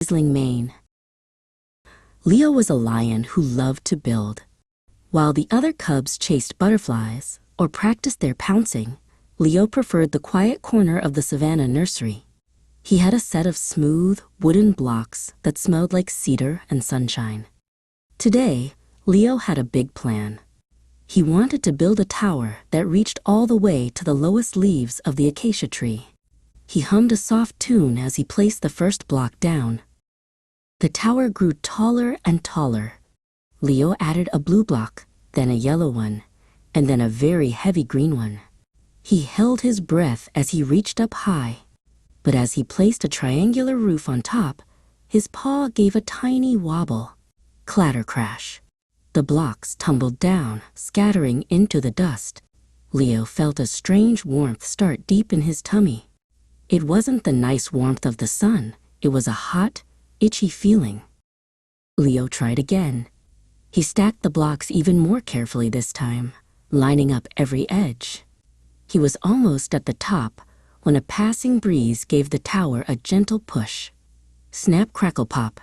sizzling mane. Leo was a lion who loved to build. While the other cubs chased butterflies or practiced their pouncing, Leo preferred the quiet corner of the savannah nursery. He had a set of smooth, wooden blocks that smelled like cedar and sunshine. Today, Leo had a big plan. He wanted to build a tower that reached all the way to the lowest leaves of the acacia tree. He hummed a soft tune as he placed the first block down. The tower grew taller and taller. Leo added a blue block, then a yellow one, and then a very heavy green one. He held his breath as he reached up high, but as he placed a triangular roof on top, his paw gave a tiny wobble. Clatter crash. The blocks tumbled down, scattering into the dust. Leo felt a strange warmth start deep in his tummy. It wasn't the nice warmth of the sun. It was a hot, itchy feeling. Leo tried again. He stacked the blocks even more carefully this time, lining up every edge. He was almost at the top when a passing breeze gave the tower a gentle push. Snap, crackle, pop.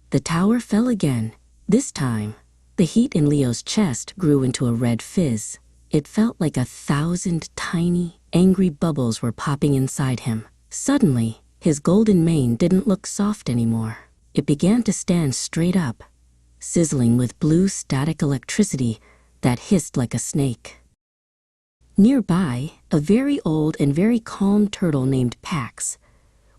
The tower fell again. This time, the heat in Leo's chest grew into a red fizz. It felt like 1,000 tiny, angry bubbles were popping inside him. Suddenly, his golden mane didn't look soft anymore. It began to stand straight up, sizzling with blue static electricity that hissed like a snake. Nearby, a very old and very calm turtle named Pax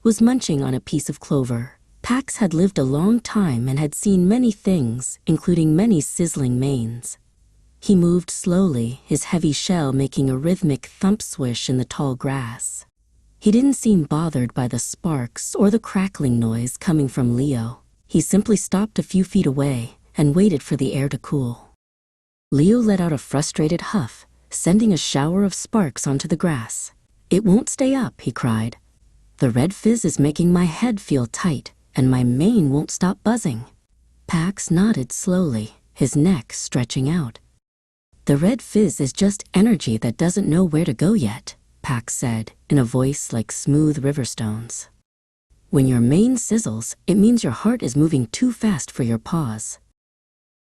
was munching on a piece of clover. Pax had lived a long time and had seen many things, including many sizzling manes. He moved slowly, his heavy shell making a rhythmic thump swish in the tall grass. He didn't seem bothered by the sparks or the crackling noise coming from Leo. He simply stopped a few feet away and waited for the air to cool. Leo let out a frustrated huff, sending a shower of sparks onto the grass. "It won't stay up," he cried. "The red fizz is making my head feel tight, and my mane won't stop buzzing." Pax nodded slowly, his neck stretching out. "The red fizz is just energy that doesn't know where to go yet," Pax said, in a voice like smooth river stones. "When your mane sizzles, it means your heart is moving too fast for your paws."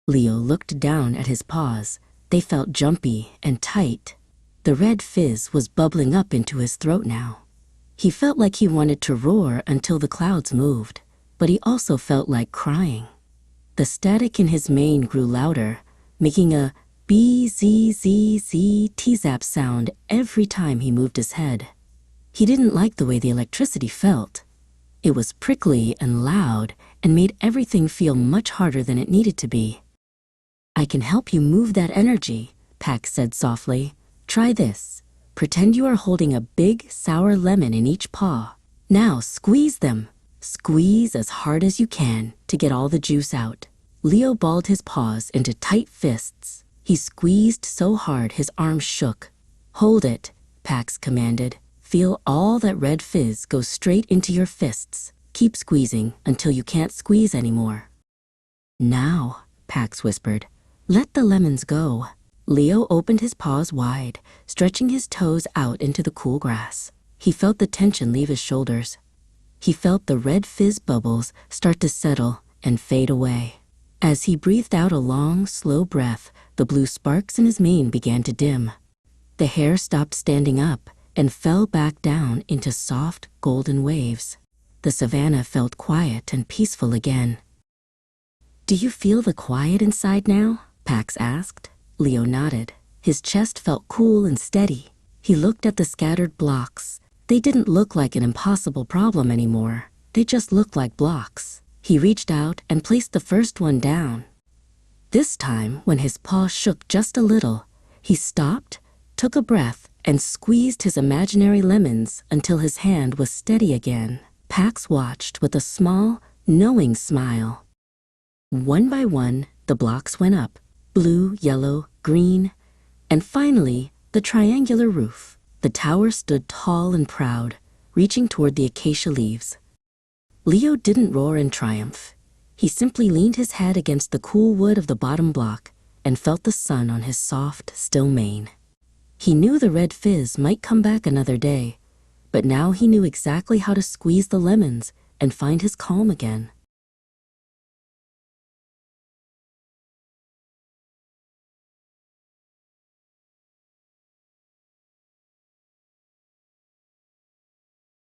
Leo looked down at his paws. They felt jumpy and tight. The red fizz was bubbling up into his throat now. He felt like he wanted to roar until the clouds moved, but he also felt like crying. The static in his mane grew louder, making a B-Z-Z-Z T-zap sound every time he moved his head. He didn't like the way the electricity felt. It was prickly and loud and made everything feel much harder than it needed to be. "I can help you move that energy," Pax said softly. "Try this. Pretend you are holding a big, sour lemon in each paw. Now squeeze them. Squeeze as hard as you can to get all the juice out." Leo balled his paws into tight fists. He squeezed so hard his arms shook. "Hold it," Pax commanded. "Feel all that red fizz go straight into your fists. Keep squeezing until you can't squeeze anymore." "Now," Pax whispered, "let the lemons go." Leo opened his paws wide, stretching his toes out into the cool grass. He felt the tension leave his shoulders. He felt the red fizz bubbles start to settle and fade away. As he breathed out a long, slow breath, the blue sparks in his mane began to dim. The hair stopped standing up and fell back down into soft, golden waves. The savannah felt quiet and peaceful again. "Do you feel the quiet inside now?" Pax asked. Leo nodded. His chest felt cool and steady. He looked at the scattered blocks. They didn't look like an impossible problem anymore. They just looked like blocks. He reached out and placed the first one down. This time, when his paw shook just a little, he stopped, took a breath, and squeezed his imaginary lemons until his hand was steady again. Pax watched with a small, knowing smile. One by one, the blocks went up, blue, yellow, green, and finally, the triangular roof. The tower stood tall and proud, reaching toward the acacia leaves. Leo didn't roar in triumph. He simply leaned his head against the cool wood of the bottom block and felt the sun on his soft, still mane. He knew the red fizz might come back another day, but now he knew exactly how to squeeze the lemons and find his calm again.